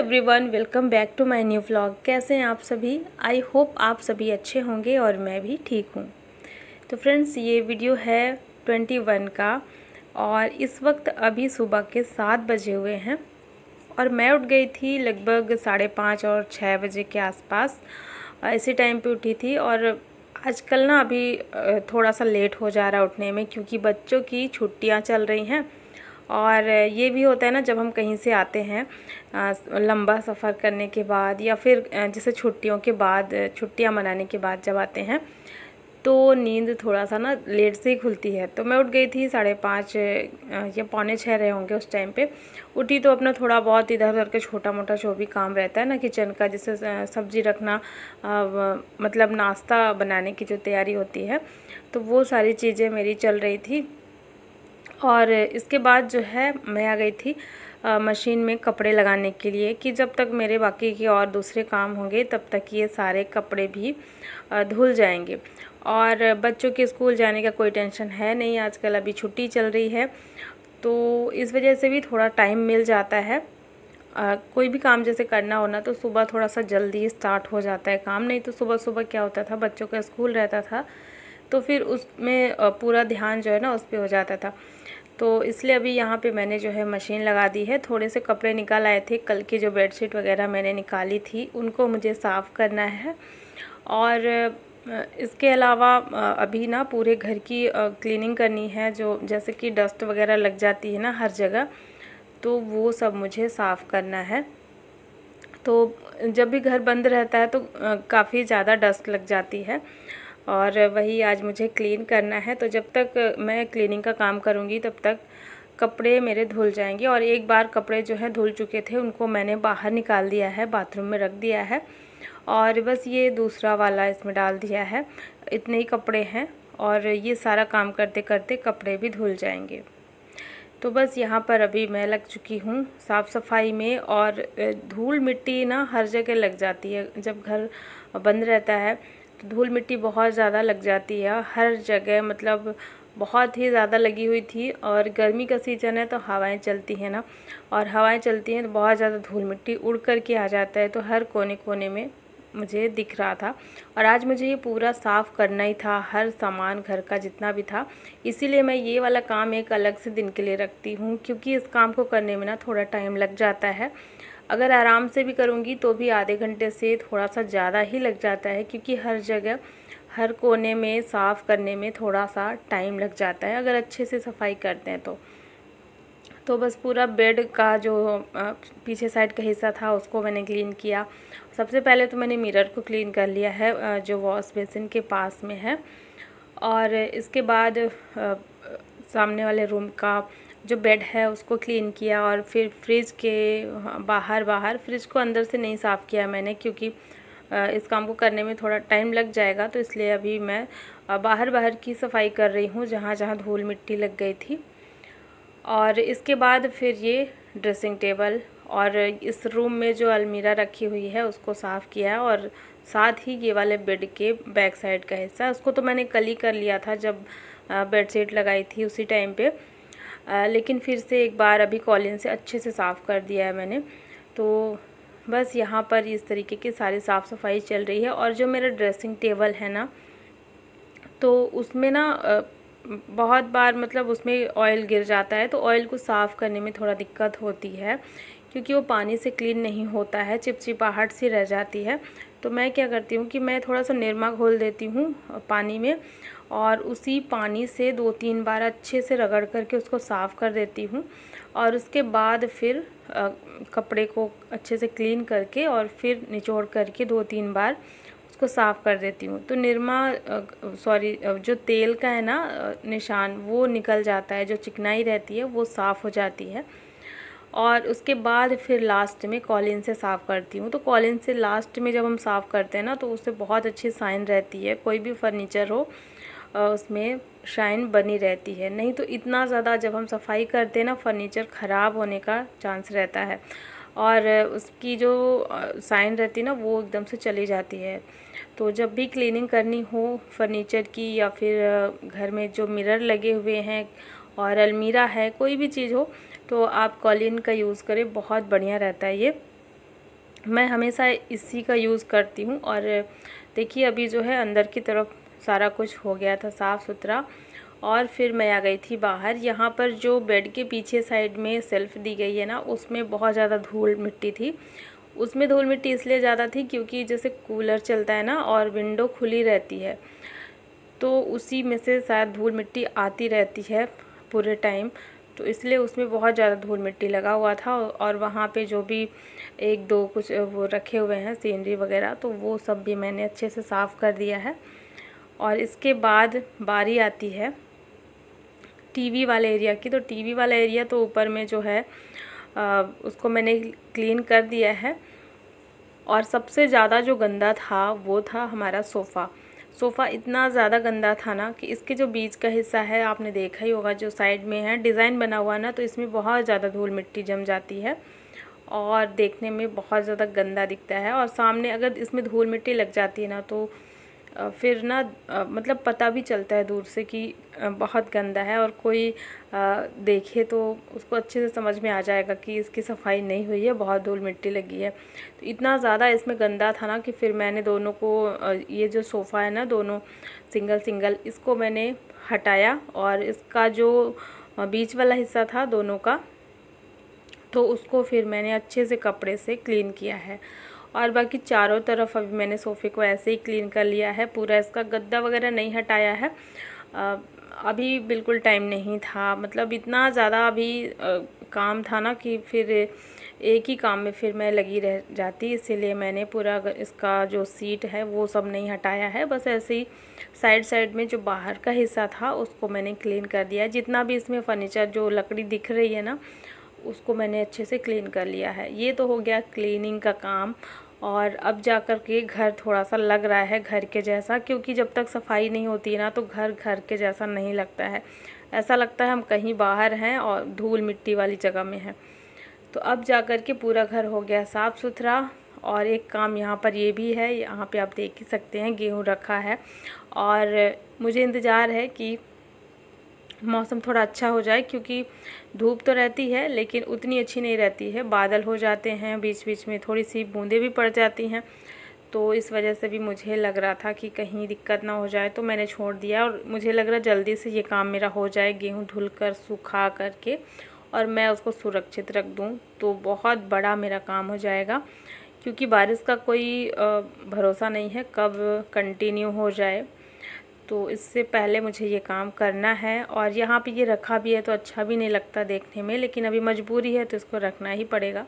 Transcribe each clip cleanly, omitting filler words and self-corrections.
Everyone, welcome back to my new vlog. कैसे हैं आप सभी? आई होप आप सभी अच्छे होंगे और मैं भी ठीक हूँ। तो फ्रेंड्स, ये वीडियो है 21 का और इस वक्त अभी सुबह के 7 बजे हुए हैं और मैं उठ गई थी लगभग 5:30 और 6 बजे के आसपास। इसी टाइम पे उठी थी और आजकल ना अभी थोड़ा सा लेट हो जा रहा है उठने में, क्योंकि बच्चों की छुट्टियाँ चल रही हैं। और ये भी होता है ना, जब हम कहीं से आते हैं लंबा सफ़र करने के बाद या फिर जैसे छुट्टियों के बाद, छुट्टियां मनाने के बाद जब आते हैं तो नींद थोड़ा सा ना लेट से ही खुलती है। तो मैं उठ गई थी 5:30 या 5:45 रहे होंगे उस टाइम पे। उठी तो अपना थोड़ा बहुत इधर उधर के छोटा मोटा जो भी काम रहता है ना किचन का, जैसे सब्ज़ी रखना, मतलब नाश्ता बनाने की जो तैयारी होती है, तो वो सारी चीज़ें मेरी चल रही थी। और इसके बाद जो है मैं आ गई थी मशीन में कपड़े लगाने के लिए, कि जब तक मेरे बाकी के और दूसरे काम होंगे तब तक ये सारे कपड़े भी धुल जाएंगे। और बच्चों के स्कूल जाने का कोई टेंशन है नहीं, आजकल अभी छुट्टी चल रही है, तो इस वजह से भी थोड़ा टाइम मिल जाता है। कोई भी काम जैसे करना हो ना तो सुबह थोड़ा सा जल्दी स्टार्ट हो जाता है काम। नहीं तो सुबह सुबह क्या होता था, बच्चों का स्कूल रहता था तो फिर उसमें पूरा ध्यान जो है ना उस पर हो जाता था। तो इसलिए अभी यहाँ पे मैंने जो है मशीन लगा दी है। थोड़े से कपड़े निकाल आए थे, कल की जो बेडशीट वगैरह मैंने निकाली थी उनको मुझे साफ़ करना है। और इसके अलावा अभी ना पूरे घर की क्लीनिंग करनी है, जो जैसे कि डस्ट वगैरह लग जाती है ना हर जगह, तो वो सब मुझे साफ़ करना है। तो जब भी घर बंद रहता है तो काफ़ी ज़्यादा डस्ट लग जाती है और वही आज मुझे क्लीन करना है। तो जब तक मैं क्लीनिंग का काम करूँगी तब तक कपड़े मेरे धुल जाएंगे। और एक बार कपड़े जो है धुल चुके थे उनको मैंने बाहर निकाल दिया है, बाथरूम में रख दिया है और बस ये दूसरा वाला इसमें डाल दिया है। इतने ही कपड़े हैं और ये सारा काम करते करते कपड़े भी धुल जाएंगे। तो बस यहाँ पर अभी मैं लग चुकी हूँ साफ़ सफाई में। और धूल मिट्टी ना हर जगह लग जाती है, जब घर बंद रहता है तो धूल मिट्टी बहुत ज़्यादा लग जाती है हर जगह, मतलब बहुत ही ज़्यादा लगी हुई थी। और गर्मी का सीज़न है तो हवाएं चलती हैं ना, और हवाएं चलती हैं तो बहुत ज़्यादा धूल मिट्टी उड़ कर के आ जाता है, तो हर कोने कोने में मुझे दिख रहा था। और आज मुझे ये पूरा साफ़ करना ही था, हर सामान घर का जितना भी था। इसीलिए मैं ये वाला काम एक अलग से दिन के लिए रखती हूँ, क्योंकि इस काम को करने में ना थोड़ा टाइम लग जाता है। अगर आराम से भी करूँगी तो भी आधे घंटे से थोड़ा सा ज़्यादा ही लग जाता है, क्योंकि हर जगह हर कोने में साफ़ करने में थोड़ा सा टाइम लग जाता है अगर अच्छे से सफाई करते हैं तो बस पूरा बेड का जो पीछे साइड का हिस्सा था उसको मैंने क्लीन किया। सबसे पहले तो मैंने मिरर को क्लीन कर लिया है जो वॉश बेसिन के पास में है। और इसके बाद सामने वाले रूम का जो बेड है उसको क्लीन किया। और फिर फ्रिज के बाहर फ्रिज को अंदर से नहीं साफ़ किया मैंने, क्योंकि इस काम को करने में थोड़ा टाइम लग जाएगा, तो इसलिए अभी मैं बाहर की सफाई कर रही हूँ जहाँ जहाँ धूल मिट्टी लग गई थी। और इसके बाद फिर ये ड्रेसिंग टेबल और इस रूम में जो अलमीरा रखी हुई है उसको साफ़ किया है। और साथ ही ये वाले बेड के बैक साइड का हिस्सा, उसको तो मैंने कल ही कर लिया था जब बेडशीट लगाई थी उसी टाइम पे, लेकिन फिर से एक बार अभी कॉलिन से अच्छे से साफ़ कर दिया है मैंने। तो बस यहाँ पर इस तरीके की सारी साफ़ सफाई चल रही है। और जो मेरा ड्रेसिंग टेबल है ना, तो उसमें ना बहुत बार मतलब उसमें ऑयल गिर जाता है, तो ऑयल को साफ़ करने में थोड़ा दिक्कत होती है, क्योंकि वो पानी से क्लीन नहीं होता है, चिपचिपाहट सी रह जाती है। तो मैं क्या करती हूँ कि मैं थोड़ा सा निरमा घोल देती हूँ पानी में और उसी पानी से 2-3 बार अच्छे से रगड़ करके उसको साफ़ कर देती हूँ। और उसके बाद फिर कपड़े को अच्छे से क्लीन करके और फिर निचोड़ करके 2-3 बार उसको साफ़ कर देती हूँ। तो निरमा जो तेल का है ना निशान, वो निकल जाता है, जो चिकनाई रहती है वो साफ़ हो जाती है। और उसके बाद फिर लास्ट में कॉलिन से साफ़ करती हूँ। तो कॉलिन से लास्ट में जब हम साफ़ करते हैं ना तो उससे बहुत अच्छी शाइन रहती है, कोई भी फर्नीचर हो उसमें शाइन बनी रहती है। नहीं तो इतना ज़्यादा जब हम सफाई करते हैं ना फर्नीचर ख़राब होने का चांस रहता है और उसकी जो शाइन रहती है ना वो एकदम से चली जाती है। तो जब भी क्लीनिंग करनी हो फर्नीचर की या फिर घर में जो मिरर लगे हुए हैं और अलमीरा है, कोई भी चीज़ हो, तो आप कॉलिन का यूज़ करें, बहुत बढ़िया रहता है ये। मैं हमेशा इसी का यूज़ करती हूँ। और देखिए अभी जो है अंदर की तरफ सारा कुछ हो गया था साफ़ सुथरा। और फिर मैं आ गई थी बाहर। यहाँ पर जो बेड के पीछे साइड में शेल्फ़ दी गई है ना, उसमें बहुत ज़्यादा धूल मिट्टी थी। उसमें धूल मिट्टी इसलिए ज़्यादा थी क्योंकि जैसे कूलर चलता है ना और विंडो खुली रहती है, तो उसी में से शायद धूल मिट्टी आती रहती है पूरे टाइम, तो इसलिए उसमें बहुत ज़्यादा धूल मिट्टी लगा हुआ था। और वहाँ पे जो भी एक दो कुछ वो रखे हुए हैं सीनरी वगैरह, तो वो सब भी मैंने अच्छे से साफ़ कर दिया है। और इसके बाद बारी आती है टीवी वाले एरिया की। तो टीवी वाला एरिया तो ऊपर में जो है उसको मैंने क्लीन कर दिया है। और सबसे ज़्यादा जो गंदा था वो था हमारा सोफ़ा इतना ज़्यादा गंदा था ना कि इसके जो बीच का हिस्सा है, आपने देखा ही होगा, जो साइड में है डिज़ाइन बना हुआ ना, तो इसमें बहुत ज़्यादा धूल मिट्टी जम जाती है और देखने में बहुत ज़्यादा गंदा दिखता है। और सामने अगर इसमें धूल मिट्टी लग जाती है ना, तो फिर ना मतलब पता भी चलता है दूर से कि बहुत गंदा है। और कोई देखे तो उसको अच्छे से समझ में आ जाएगा कि इसकी सफाई नहीं हुई है, बहुत धूल मिट्टी लगी है। तो इतना ज़्यादा इसमें गंदा था ना कि फिर मैंने दोनों को ये जो सोफ़ा है ना, दोनों सिंगल सिंगल, इसको मैंने हटाया। और इसका जो बीच वाला हिस्सा था दोनों का, तो उसको फिर मैंने अच्छे से कपड़े से क्लीन किया है। और बाकी चारों तरफ अभी मैंने सोफ़े को ऐसे ही क्लीन कर लिया है। पूरा इसका गद्दा वगैरह नहीं हटाया है, अभी बिल्कुल टाइम नहीं था। मतलब इतना ज़्यादा अभी काम था ना कि फिर एक ही काम में फिर मैं लगी रह जाती, इसीलिए मैंने पूरा इसका जो सीट है वो सब नहीं हटाया है। बस ऐसे ही साइड साइड में जो बाहर का हिस्सा था उसको मैंने क्लीन कर दिया है। जितना भी इसमें फर्नीचर जो लकड़ी दिख रही है ना, उसको मैंने अच्छे से क्लीन कर लिया है। ये तो हो गया क्लीनिंग का काम। और अब जा कर के घर थोड़ा सा लग रहा है घर के जैसा, क्योंकि जब तक सफाई नहीं होती है ना, तो घर घर के जैसा नहीं लगता है। ऐसा लगता है हम कहीं बाहर हैं और धूल मिट्टी वाली जगह में हैं। तो अब जा कर के पूरा घर हो गया साफ़ सुथरा। और एक काम यहाँ पर ये भी है, यहाँ पे आप देख ही सकते हैं गेहूँ रखा है। और मुझे इंतज़ार है कि मौसम थोड़ा अच्छा हो जाए, क्योंकि धूप तो रहती है लेकिन उतनी अच्छी नहीं रहती है। बादल हो जाते हैं, बीच बीच में थोड़ी सी बूंदें भी पड़ जाती हैं, तो इस वजह से भी मुझे लग रहा था कि कहीं दिक्कत ना हो जाए, तो मैंने छोड़ दिया। और मुझे लग रहा जल्दी से ये काम मेरा हो जाए, गेहूँ धुल कर सूखा करके और मैं उसको सुरक्षित रख दूँ, तो बहुत बड़ा मेरा काम हो जाएगा। क्योंकि बारिश का कोई भरोसा नहीं है कब कंटिन्यू हो जाए, तो इससे पहले मुझे ये काम करना है। और यहाँ पे ये रखा भी है तो अच्छा भी नहीं लगता देखने में, लेकिन अभी मजबूरी है तो इसको रखना ही पड़ेगा।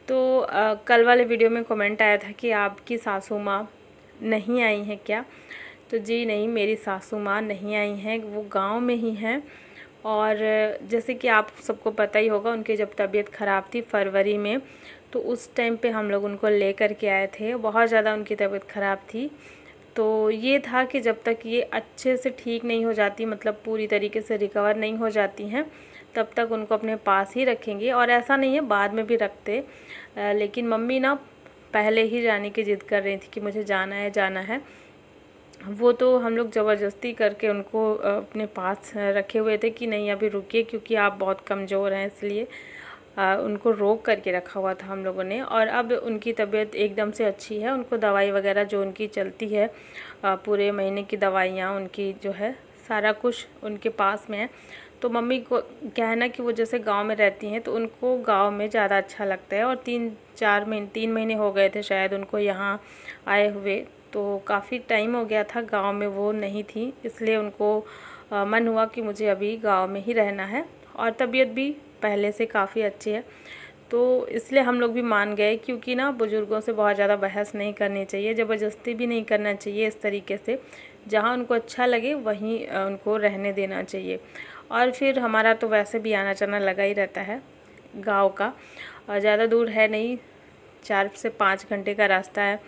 तो कल वाले वीडियो में कमेंट आया था कि आपकी सासू माँ नहीं आई हैं क्या? तो जी नहीं, मेरी सासू माँ नहीं आई हैं, वो गांव में ही हैं। और जैसे कि आप सबको पता ही होगा, उनकी जब तबीयत ख़राब थी फरवरी में, तो उस टाइम पे हम लोग उनको ले कर के आए थे। बहुत ज़्यादा उनकी तबीयत ख़राब थी, तो ये था कि जब तक ये अच्छे से ठीक नहीं हो जाती, मतलब पूरी तरीके से रिकवर नहीं हो जाती हैं, तब तक उनको अपने पास ही रखेंगे। और ऐसा नहीं है बाद में भी रखते, लेकिन मम्मी ना पहले ही जाने की ज़िद कर रही थी कि मुझे जाना है जाना है। वो तो हम लोग ज़बरदस्ती करके उनको अपने पास रखे हुए थे कि नहीं अभी रुकिए, क्योंकि आप बहुत कमज़ोर हैं, इसलिए उनको रोक करके रखा हुआ था हम लोगों ने। और अब उनकी तबीयत एकदम से अच्छी है। उनको दवाई वगैरह जो उनकी चलती है, पूरे महीने की दवाइयाँ उनकी जो है, सारा कुछ उनके पास में है। तो मम्मी को क्या है ना कि वो जैसे गांव में रहती हैं, तो उनको गांव में ज़्यादा अच्छा लगता है। और 3 महीने हो गए थे शायद उनको यहाँ आए हुए, तो काफ़ी टाइम हो गया था गांव में वो नहीं थी, इसलिए उनको मन हुआ कि मुझे अभी गांव में ही रहना है। और तबीयत भी पहले से काफ़ी अच्छी है, तो इसलिए हम लोग भी मान गए। क्योंकि ना बुज़ुर्गों से बहुत ज़्यादा बहस नहीं करनी चाहिए, ज़बरदस्ती भी नहीं करना चाहिए इस तरीके से। जहाँ उनको अच्छा लगे वहीं उनको रहने देना चाहिए। और फिर हमारा तो वैसे भी आना जाना लगा ही रहता है गाँव का, ज़्यादा दूर है नहीं, 4 से 5 घंटे का रास्ता है,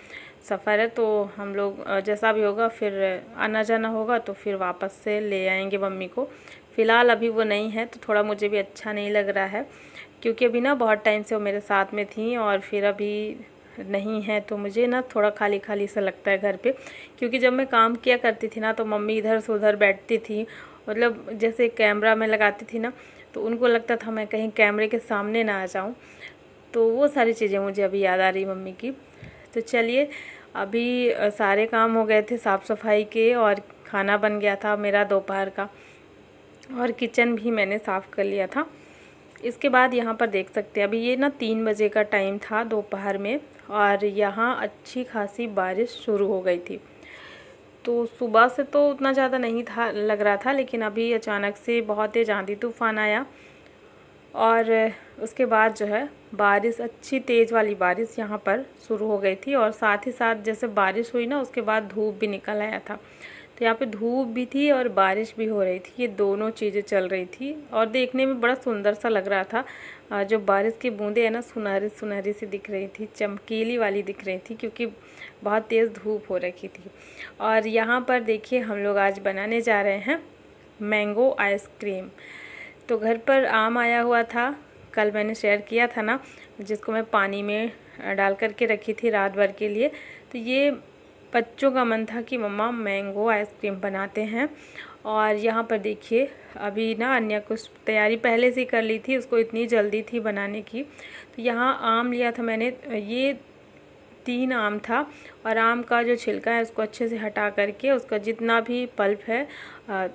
सफ़र है। तो हम लोग जैसा भी होगा फिर आना जाना होगा, तो फिर वापस से ले आएंगे मम्मी को। फ़िलहाल अभी वो नहीं है, तो थोड़ा मुझे भी अच्छा नहीं लग रहा है, क्योंकि अभी ना बहुत टाइम से वो मेरे साथ में थी और फिर अभी नहीं है, तो मुझे ना थोड़ा खाली खाली सा लगता है घर पे। क्योंकि जब मैं काम किया करती थी ना, तो मम्मी इधर से उधर बैठती थी, मतलब जैसे कैमरा में लगाती थी ना, तो उनको लगता था मैं कहीं कैमरे के सामने ना आ जाऊँ। तो वो सारी चीज़ें मुझे अभी याद आ रही मम्मी की। तो चलिए, अभी सारे काम हो गए थे साफ़ सफाई के, और खाना बन गया था मेरा दोपहर का, और किचन भी मैंने साफ़ कर लिया था। इसके बाद यहाँ पर देख सकते हैं, अभी ये ना 3 बजे का टाइम था दोपहर में, और यहाँ अच्छी खासी बारिश शुरू हो गई थी। तो सुबह से तो उतना ज़्यादा नहीं था लग रहा था, लेकिन अभी अचानक से बहुत तेज़ आंधी तूफ़ान आया, और उसके बाद जो है बारिश, अच्छी तेज़ वाली बारिश यहाँ पर शुरू हो गई थी। और साथ ही साथ जैसे बारिश हुई ना, उसके बाद धूप भी निकल आया था। तो यहाँ पे धूप भी थी और बारिश भी हो रही थी, ये दोनों चीज़ें चल रही थी, और देखने में बड़ा सुंदर सा लग रहा था। जो बारिश की बूंदें है ना, सुनहरी सुनहरी सी दिख रही थी, चमकीली वाली दिख रही थी, क्योंकि बहुत तेज़ धूप हो रखी थी। और यहाँ पर देखिए, हम लोग आज बनाने जा रहे हैं मैंगो आइसक्रीम। तो घर पर आम आया हुआ था, कल मैंने शेयर किया था ना, जिसको मैं पानी में डाल करके रखी थी रात भर के लिए। तो ये बच्चों का मन था कि मम्मा मैंगो आइसक्रीम बनाते हैं। और यहाँ पर देखिए, अभी ना अन्य कुछ तैयारी पहले से कर ली थी, उसको इतनी जल्दी थी बनाने की। तो यहाँ आम लिया था मैंने, ये 3 आम था, और आम का जो छिलका है उसको अच्छे से हटा करके, उसका जितना भी पल्प है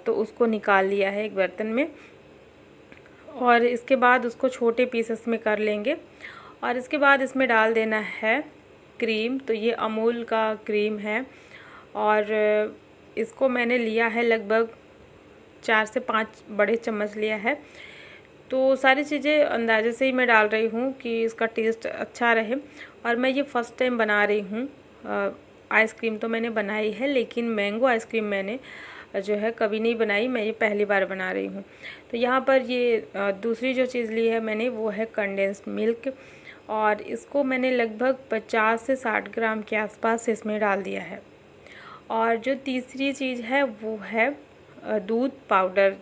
तो उसको निकाल लिया है एक बर्तन में। और इसके बाद उसको छोटे पीसेस में कर लेंगे, और इसके बाद इसमें डाल देना है क्रीम। तो ये अमूल का क्रीम है, और इसको मैंने लिया है लगभग 4 से 5 बड़े चम्मच लिया है। तो सारी चीज़ें अंदाजे से ही मैं डाल रही हूँ कि इसका टेस्ट अच्छा रहे। और मैं ये फ़र्स्ट टाइम बना रही हूँ। आइसक्रीम तो मैंने बनाई है, लेकिन मैंगो आइसक्रीम मैंने जो है कभी नहीं बनाई, मैं ये पहली बार बना रही हूँ। तो यहाँ पर ये दूसरी जो चीज़ ली है मैंने, वो है कंडेंस्ड मिल्क, और इसको मैंने लगभग 50 से 60 ग्राम के आसपास इसमें डाल दिया है। और जो तीसरी चीज़ है वो है दूध पाउडर,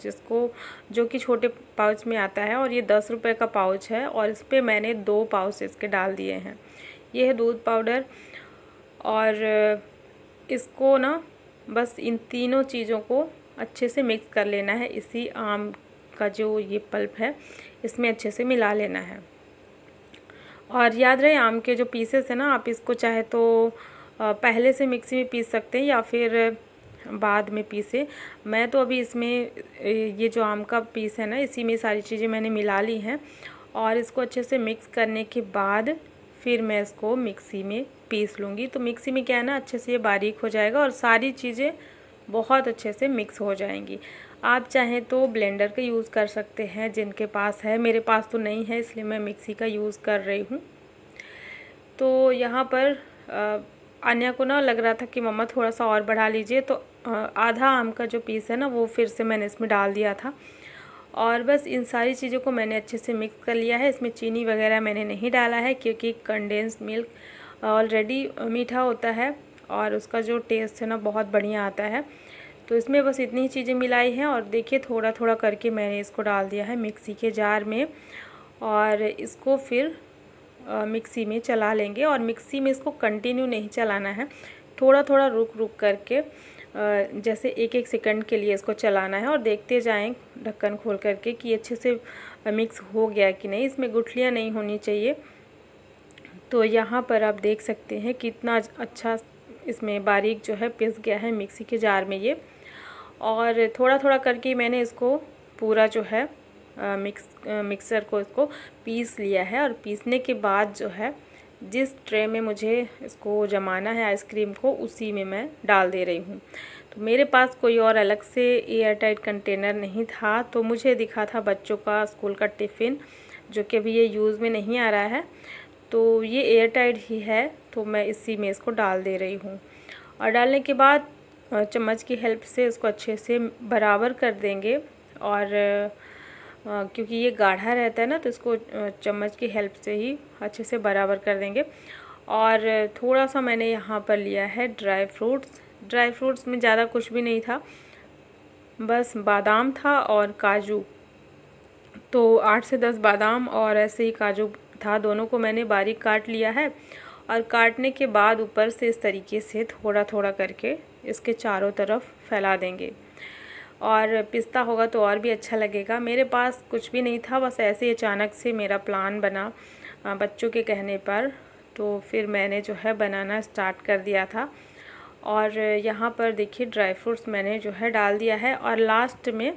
जो कि छोटे पाउच में आता है, और ये 10 रुपये का पाउच है, और इस पर मैंने 2 पाउच इसके डाल दिए हैं। ये है दूध पाउडर, और इसको ना बस इन तीनों चीज़ों को अच्छे से मिक्स कर लेना है। इसी आम का जो ये पल्प है, इसमें अच्छे से मिला लेना है। और याद रहे, आम के जो पीसेस है ना, आप इसको चाहे तो पहले से मिक्सी में पीस सकते हैं या फिर बाद में पीसे। मैं तो अभी इसमें ये जो आम का पीस है ना, इसी में सारी चीज़ें मैंने मिला ली हैं, और इसको अच्छे से मिक्स करने के बाद फिर मैं इसको मिक्सी में पीस लूँगी। तो मिक्सी में क्या है ना, अच्छे से ये बारीक हो जाएगा, और सारी चीज़ें बहुत अच्छे से मिक्स हो जाएंगी। आप चाहें तो ब्लेंडर का यूज़ कर सकते हैं, जिनके पास है। मेरे पास तो नहीं है, इसलिए मैं मिक्सी का यूज़ कर रही हूँ। तो यहाँ पर अन्या को ना लग रहा था कि मम्मा थोड़ा सा और बढ़ा लीजिए, तो आधा आम का जो पीस है ना, वो फिर से मैंने इसमें डाल दिया था। और बस इन सारी चीज़ों को मैंने अच्छे से मिक्स कर लिया है। इसमें चीनी वगैरह मैंने नहीं डाला है, क्योंकि कंडेंस्ड मिल्क ऑलरेडी मीठा होता है, और उसका जो टेस्ट है ना बहुत बढ़िया आता है। तो इसमें बस इतनी ही चीज़ें मिलाई हैं, और देखिए थोड़ा थोड़ा करके मैंने इसको डाल दिया है मिक्सी के जार में, और इसको फिर मिक्सी में चला लेंगे। और मिक्सी में इसको कंटिन्यू नहीं चलाना है, थोड़ा थोड़ा रुक रुक करके, जैसे 1-1 सेकंड के लिए इसको चलाना है, और देखते जाएं ढक्कन खोल करके कि अच्छे से मिक्स हो गया कि नहीं, इसमें गुठलियाँ नहीं होनी चाहिए। तो यहाँ पर आप देख सकते हैं कितना अच्छा इसमें बारीक जो है पिस गया है मिक्सी के जार में ये। और थोड़ा थोड़ा करके मैंने इसको पूरा जो है मिक्सर को इसको पीस लिया है। और पीसने के बाद जो है, जिस ट्रे में मुझे इसको जमाना है आइसक्रीम को, उसी में मैं डाल दे रही हूँ। तो मेरे पास कोई और अलग से एयर टाइट कंटेनर नहीं था, तो मुझे दिखा था बच्चों का स्कूल का टिफ़िन, जो कि अभी ये यूज़ में नहीं आ रहा है। तो ये एयर टाइट ही है, तो मैं इसी में इसको डाल दे रही हूँ। और डालने के बाद चम्मच की हेल्प से इसको अच्छे से बराबर कर देंगे। और क्योंकि ये गाढ़ा रहता है ना, तो इसको चम्मच की हेल्प से ही अच्छे से बराबर कर देंगे। और थोड़ा सा मैंने यहाँ पर लिया है ड्राई फ्रूट्स में ज़्यादा कुछ भी नहीं था, बस बादाम था और काजू। तो 8 से 10 बादाम और ऐसे ही काजू था, दोनों को मैंने बारीक काट लिया है। और काटने के बाद ऊपर से इस तरीके से थोड़ा थोड़ा करके इसके चारों तरफ फैला देंगे। और पिस्ता होगा तो और भी अच्छा लगेगा। मेरे पास कुछ भी नहीं था, बस ऐसे ही अचानक से मेरा प्लान बना बच्चों के कहने पर। तो फिर मैंने जो है बनाना स्टार्ट कर दिया था। और यहाँ पर देखिए ड्राई फ्रूट्स मैंने जो है डाल दिया है, और लास्ट में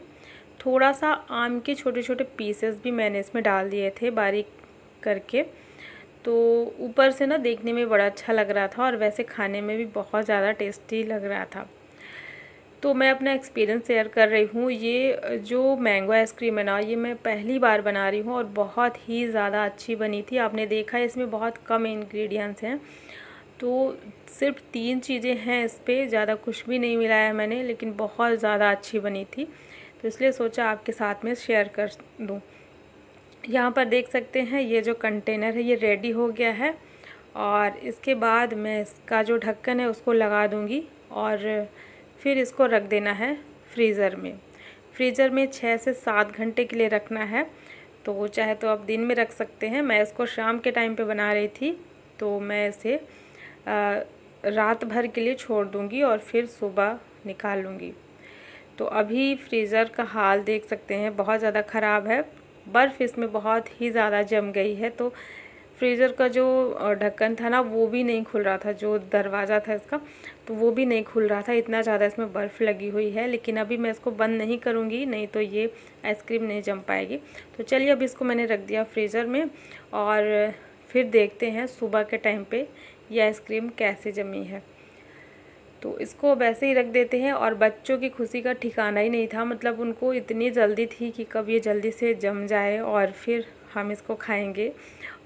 थोड़ा सा आम के छोटे छोटे पीसेस भी मैंने इसमें डाल दिए थे बारीक करके। तो ऊपर से ना देखने में बड़ा अच्छा लग रहा था और वैसे खाने में भी बहुत ज़्यादा टेस्टी लग रहा था। तो मैं अपना एक्सपीरियंस शेयर कर रही हूँ। ये जो मैंगो आइसक्रीम है ना, ये मैं पहली बार बना रही हूँ और बहुत ही ज़्यादा अच्छी बनी थी। आपने देखा है इसमें बहुत कम इंग्रेडिएंट्स हैं, तो सिर्फ 3 चीज़ें हैं इस पर, ज़्यादा कुछ भी नहीं मिलाया मैंने, लेकिन बहुत ज़्यादा अच्छी बनी थी। तो इसलिए सोचा आपके साथ में शेयर कर दूँ। यहाँ पर देख सकते हैं ये जो कंटेनर है ये रेडी हो गया है, और इसके बाद मैं इसका जो ढक्कन है उसको लगा दूँगी और फिर इसको रख देना है फ्रीज़र में। फ्रीज़र में 6 से 7 घंटे के लिए रखना है। तो चाहे तो आप दिन में रख सकते हैं, मैं इसको शाम के टाइम पे बना रही थी, तो मैं इसे रात भर के लिए छोड़ दूँगी और फिर सुबह निकाल लूँगी। तो अभी फ्रीज़र का हाल देख सकते हैं, बहुत ज़्यादा ख़राब है। बर्फ़ इसमें बहुत ही ज़्यादा जम गई है, तो फ्रीज़र का जो ढक्कन था ना वो भी नहीं खुल रहा था, जो दरवाज़ा था इसका तो वो भी नहीं खुल रहा था, इतना ज़्यादा इसमें बर्फ़ लगी हुई है। लेकिन अभी मैं इसको बंद नहीं करूँगी, नहीं तो ये आइसक्रीम नहीं जम पाएगी। तो चलिए अब इसको मैंने रख दिया फ्रीज़र में, और फिर देखते हैं सुबह के टाइम पे ये आइसक्रीम कैसे जमी है। तो इसको वैसे ही रख देते हैं। और बच्चों की खुशी का ठिकाना ही नहीं था, मतलब उनको इतनी जल्दी थी कि कब ये जल्दी से जम जाए और फिर हम इसको खाएंगे।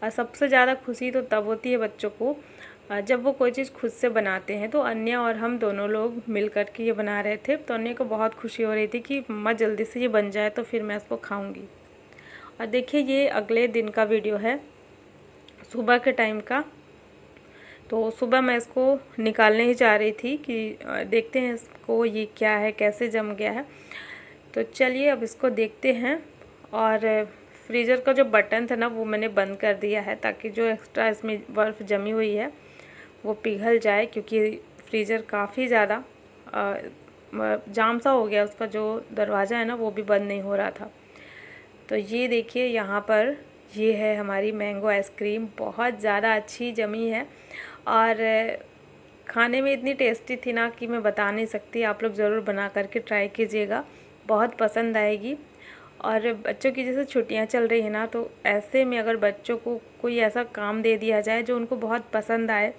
और सबसे ज़्यादा खुशी तो तब होती है बच्चों को जब वो कोई चीज़ खुद से बनाते हैं। तो अन्य और हम दोनों लोग मिल कर के ये बना रहे थे, तो अन्य को बहुत खुशी हो रही थी कि मम्मा जल्दी से ये बन जाए तो फिर मैं इसको खाऊंगी। और देखिए ये अगले दिन का वीडियो है, सुबह के टाइम का। तो सुबह मैं इसको निकालने ही जा रही थी कि देखते हैं इसको ये क्या है, कैसे जम गया है। तो चलिए अब इसको देखते हैं। और फ्रीज़र का जो बटन था ना वो मैंने बंद कर दिया है, ताकि जो एक्स्ट्रा इसमें बर्फ़ जमी हुई है वो पिघल जाए, क्योंकि फ्रीज़र काफ़ी ज़्यादा जाम सा हो गया, उसका जो दरवाज़ा है ना वो भी बंद नहीं हो रहा था। तो ये देखिए यहाँ पर ये है हमारी मैंगो आइसक्रीम, बहुत ज़्यादा अच्छी जमी है और खाने में इतनी टेस्टी थी ना कि मैं बता नहीं सकती। आप लोग ज़रूर बना करके ट्राई कीजिएगा, बहुत पसंद आएगी। और बच्चों की जैसे छुट्टियां चल रही है ना, तो ऐसे में अगर बच्चों को कोई ऐसा काम दे दिया जाए जो उनको बहुत पसंद आए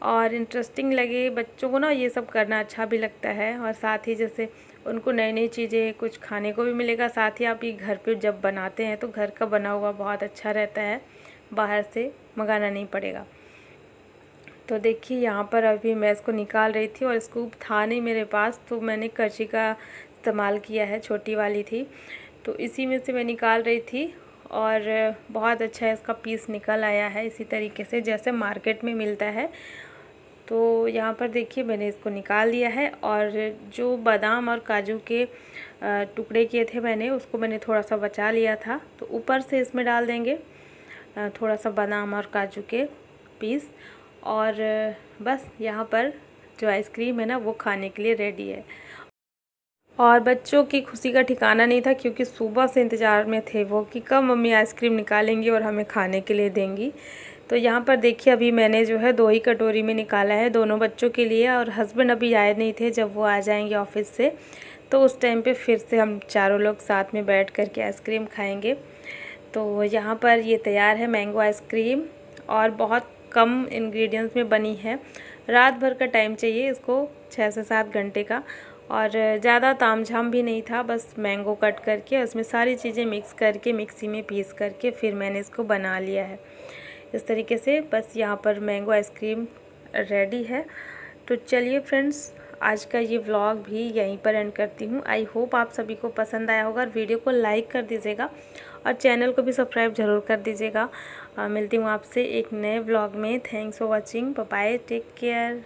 और इंटरेस्टिंग लगे, बच्चों को ना ये सब करना अच्छा भी लगता है। और साथ ही जैसे उनको नई नई चीज़ें कुछ खाने को भी मिलेगा, साथ ही आप ये घर पे जब बनाते हैं तो घर का बना हुआ बहुत अच्छा रहता है, बाहर से मंगाना नहीं पड़ेगा। तो देखिए यहाँ पर अभी मैं इसको निकाल रही थी और स्कूप था नहीं मेरे पास, तो मैंने करछी का इस्तेमाल किया है, छोटी वाली थी, तो इसी में से मैं निकाल रही थी। और बहुत अच्छा इसका पीस निकल आया है, इसी तरीके से जैसे मार्केट में मिलता है। तो यहाँ पर देखिए मैंने इसको निकाल दिया है। और जो बादाम और काजू के टुकड़े किए थे मैंने, उसको मैंने थोड़ा सा बचा लिया था, तो ऊपर से इसमें डाल देंगे थोड़ा सा बादाम और काजू के पीस। और बस यहाँ पर जो आइसक्रीम है ना वो खाने के लिए रेडी है। और बच्चों की खुशी का ठिकाना नहीं था, क्योंकि सुबह से इंतज़ार में थे वो कि कब मम्मी आइसक्रीम निकालेंगी और हमें खाने के लिए देंगी। तो यहाँ पर देखिए अभी मैंने जो है 2 ही कटोरी में निकाला है, दोनों बच्चों के लिए। और हस्बैंड अभी आए नहीं थे, जब वो आ जाएंगे ऑफिस से तो उस टाइम पे फिर से हम चारों लोग साथ में बैठ कर के आइसक्रीम खाएँगे। तो यहाँ पर ये तैयार है मैंगो आइसक्रीम, और बहुत कम इंग्रेडिएंट्स में बनी है। रात भर का टाइम चाहिए इसको, 6 से 7 घंटे का। और ज़्यादा तामझाम भी नहीं था, बस मैंगो कट करके उसमें सारी चीज़ें मिक्स करके मिक्सी में पीस करके फिर मैंने इसको बना लिया है इस तरीके से। बस यहाँ पर मैंगो आइसक्रीम रेडी है। तो चलिए फ्रेंड्स, आज का ये व्लॉग भी यहीं पर एंड करती हूँ। आई होप आप सभी को पसंद आया होगा। वीडियो को लाइक कर दीजिएगा और चैनल को भी सब्सक्राइब ज़रूर कर दीजिएगा। मिलती हूँ आपसे एक नए व्लॉग में। Thanks for watching, bye bye, take care.